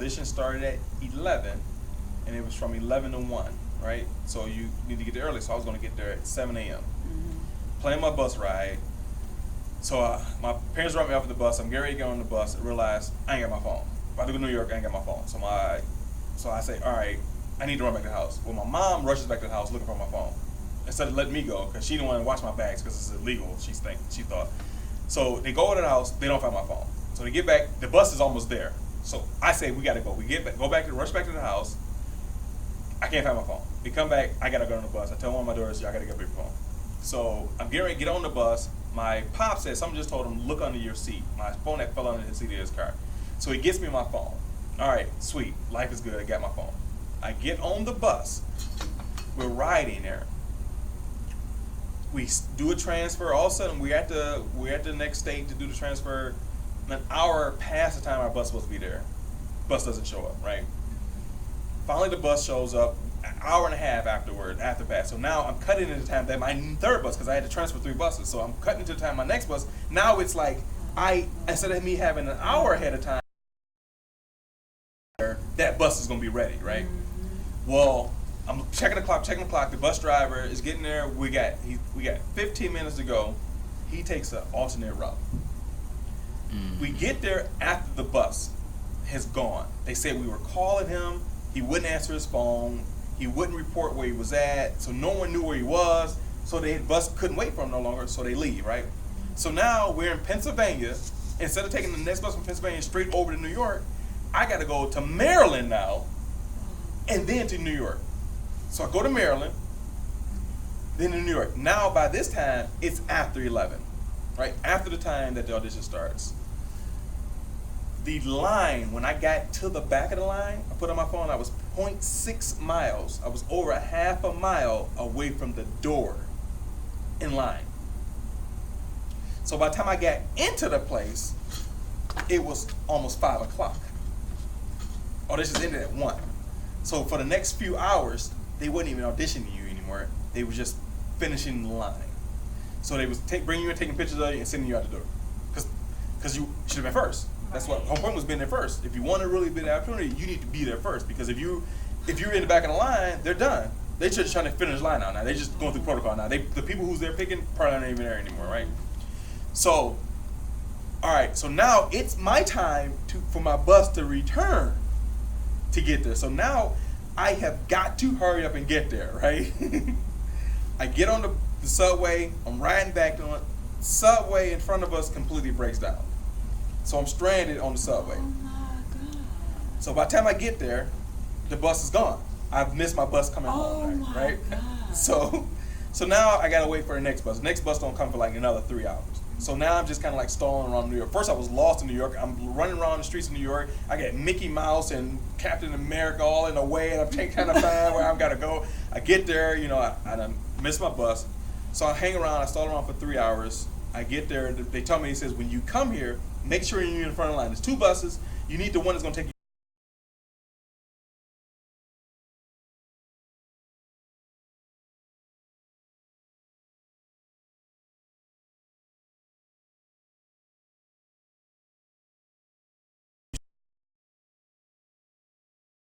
audition started at 11, and it was from 11 to 1, right? So you need to get there early. So I was going to get there at 7 a.m. Plan my bus ride. So my parents dropped me off at the bus. I'm getting ready to get on the bus and realize I ain't got my phone. If I do go to New York, I ain't got my phone. So I say, all right, I need to run back to the house. Well, my mom rushes back to the house looking for my phone instead of letting me go because she didn't want to watch my bags because it's illegal. She thought. So they go to the house. They don't find my phone. So they get back. The bus is almost there. So I say we got to go. We rush back to the house. I can't find my phone. We come back. I got to go on the bus. I tell one of my daughters, I got to get your phone. So I'm getting ready to get on the bus. My pop said, someone just told him, look under your seat. My phone that fell under the seat of his car. So he gets me my phone. All right, sweet. Life is good. I got my phone. I get on the bus. We're riding there. We do a transfer. All of a sudden, we're at the next state to do the transfer. An hour past the time our bus was supposed to be there. Bus doesn't show up, right? Finally, the bus shows up an hour and a half after that. So now I'm cutting into the time that my third bus, because I had to transfer 3 buses. So I'm cutting into the time my next bus. Now it's like instead of me having an hour ahead of time, that bus is going to be ready, right? Well, I'm checking the clock. The bus driver is getting there. We got 15 minutes to go. He takes an alternate route. We get there after the bus has gone. They said we were calling him. He wouldn't answer his phone. He wouldn't report where he was at. So no one knew where he was. So the bus couldn't wait for him no longer. So they leave, right? So now we're in Pennsylvania. Instead of taking the next bus from Pennsylvania straight over to New York, I got to go to Maryland now, and then to New York. So I go to Maryland, then to New York. Now by this time, it's after 11, right? After the time that the audition starts. The line, when I got to the back of the line, I put on my phone, I was 0.6 miles. I was over a half a mile away from the door in line. So by the time I got into the place, it was almost 5 o'clock. Auditions ended at 1. So for the next few hours, they wasn't even auditioning you anymore. They were just finishing the line. So they was bringing you and taking pictures of you and sending you out the door. Because you should have been first. That's what whole point was, being there first. If you want to really be the opportunity, you need to be there first. Because if you're in the back of the line, they're done. They're just trying to finish the line out now. They're just going through protocol now. The people who's there picking probably aren't even there anymore, right? So, all right. So now it's my time for my bus to return to get there. So now I have got to hurry up and get there, right? I get on the subway. I'm riding back on it. Subway in front of us completely breaks down. So I'm stranded on the subway. Oh my God. So by the time I get there, the bus is gone. I've missed my bus coming home, right? God. So now I gotta wait for the next bus. The next bus don't come for like another 3 hours. So now I'm just kind of like stalling around New York. First I was lost in New York. I'm running around the streets of New York. I got Mickey Mouse and Captain America all in the way, and I'm trying to find where I've got to go. I get there, I done missed my bus. So I hang around. I stall around for 3 hours. I get there. They tell me, he says, when you come here, make sure you're in the front of the line. There's 2 buses. You need the one that's going to take you.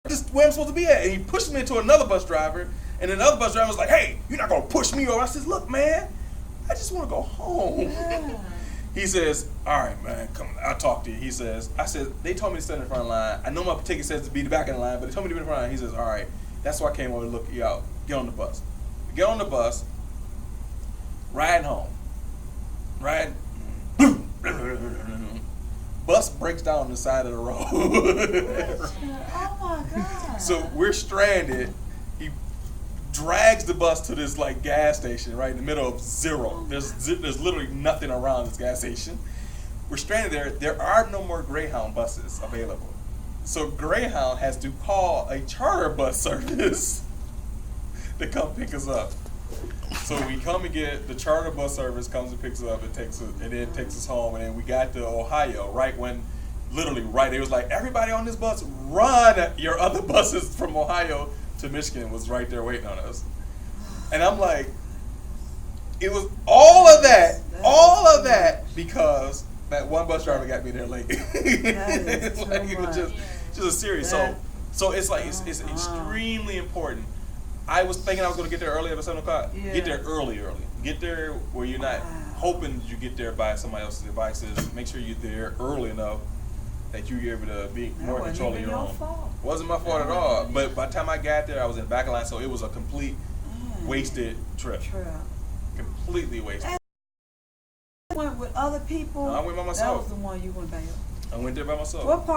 This is where I'm supposed to be at. And he pushed me into another bus driver. And then the other bus driver was like, hey, you're not going to push me over. I says, look, man, I just want to go home. Yeah. He says, all right, man, come on, I'll talk to you. He says, they told me to stand in the front of the line. I know my ticket says to be the back of the line, but they told me to be in the front of the line. He says, all right, that's why I came over to look you out. Get on the bus. Get on the bus, riding home. Riding. Bus breaks down on the side of the road. Oh my God. So we're stranded. He drags the bus to this like gas station right in the middle of zero. There's literally nothing around this gas station. We're stranded there. There are no more Greyhound buses available. So Greyhound has to call a charter bus service to come pick us up. So we come and get the charter bus service comes and picks us up and then takes us home. And then we got to Ohio right when, literally right, it was like, everybody on this bus, run! Your other buses from Ohio to Michigan was right there waiting on us. And I'm like, it was all of that because that one bus driver got me there late. That is too Like, it was much. just, just a series. So it's like it's extremely important. I was thinking I was going to get there early at 7 o'clock. Yeah. Get there early. Get there where you're not hoping you get there by somebody else's devices. Make sure you're there early enough that you're able to be more in control of your own. Wasn't my fault at all. But by the time I got there, I was in the back of line, so it was a complete wasted trip. Completely wasted. You went with other people? No, I went by myself. That was the one you went by. I went there by myself. What part?